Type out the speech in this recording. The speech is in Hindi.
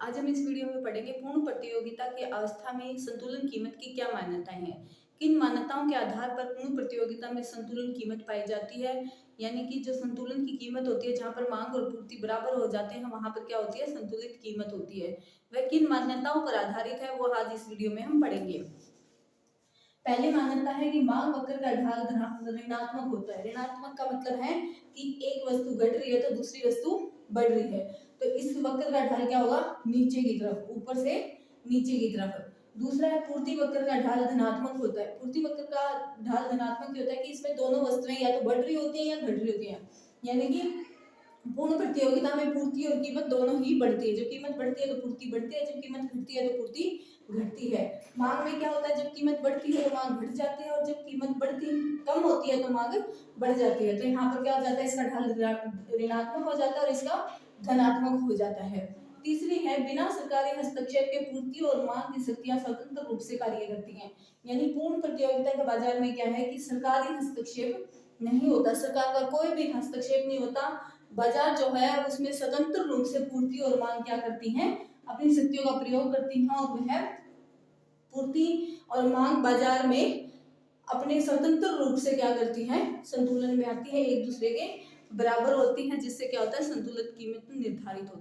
आज हम इस वीडियो में पढ़ेंगे पूर्ण प्रतियोगिता की अवस्था में संतुलन कीमत की क्या मान्यताएं हैं। किन मान्यताओं के आधार पर पूर्ण प्रतियोगिता में संतुलन कीमत पाई जाती है। यानी कि जो संतुलन की कीमत होती है, जहां पर मांग और पूर्ति बराबर हो जाते हैं, वहां पर क्या होती है, संतुलित कीमत होती है। वह किन मान्यताओं पर आधारित है, वो आज इस वीडियो में हम पढ़ेंगे। पहली मान्यता है कि मांग वक्र का ढाल ऋणात्मक होता है। ऋणात्मक का मतलब है कि एक वस्तु घट रही है तो दूसरी वस्तु बढ़ रही है, तो इस वक्र का ढाल क्या होगा, नीचे की तरफ, ऊपर से नीचे की तरफ। दूसरा है पूर्ति वक्र का ढाल धनात्मक होता है। पूर्ति वक्र का ढाल धनात्मक होता है कि इसमें दोनों वस्तुएं या तो बढ़ रही होती है या घट रही होती है। यानी कि पूर्ण प्रतियोगिता में पूर्ति और कीमत दोनों ही बढ़ती है। जब कीमत बढ़ती है तो पूर्ति बढ़ती है, जब कीमत घटती है तो पूर्ति घटती है। मांग में क्या होता है, जब कीमत बढ़ती है तो मांग घट जाती है, और जब कीमत बढ़ती कम होती है तो मांग बढ़ जाती है। तो यहाँ पर क्या हो जाता है, इसका ढाल ऋणात्मक हो जाता है और इसका धनात्मक हो जाता है। तीसरी है बिना सरकारी हस्तक्षेप के पूर्ति और मांग की शक्तियां स्वतंत्र रूप से कार्य करती हैं। यानी पूर्ण प्रतियोगिता के बाजार में क्या है कि सरकारी हस्तक्षेप नहीं होता, सरकार का कोई भी हस्तक्षेप नहीं होता। बाजार जो है उसमें स्वतंत्र रूप से पूर्ति और मांग क्या करती हैं, अपनी शक्तियों का प्रयोग करती हैं, और वह पूर्ति और मांग बाजार में अपने स्वतंत्र रूप से क्या करती हैं, संतुलन में आती है, एक दूसरे के बराबर होती हैं, जिससे क्या होता है, संतुलित कीमत निर्धारित होती है।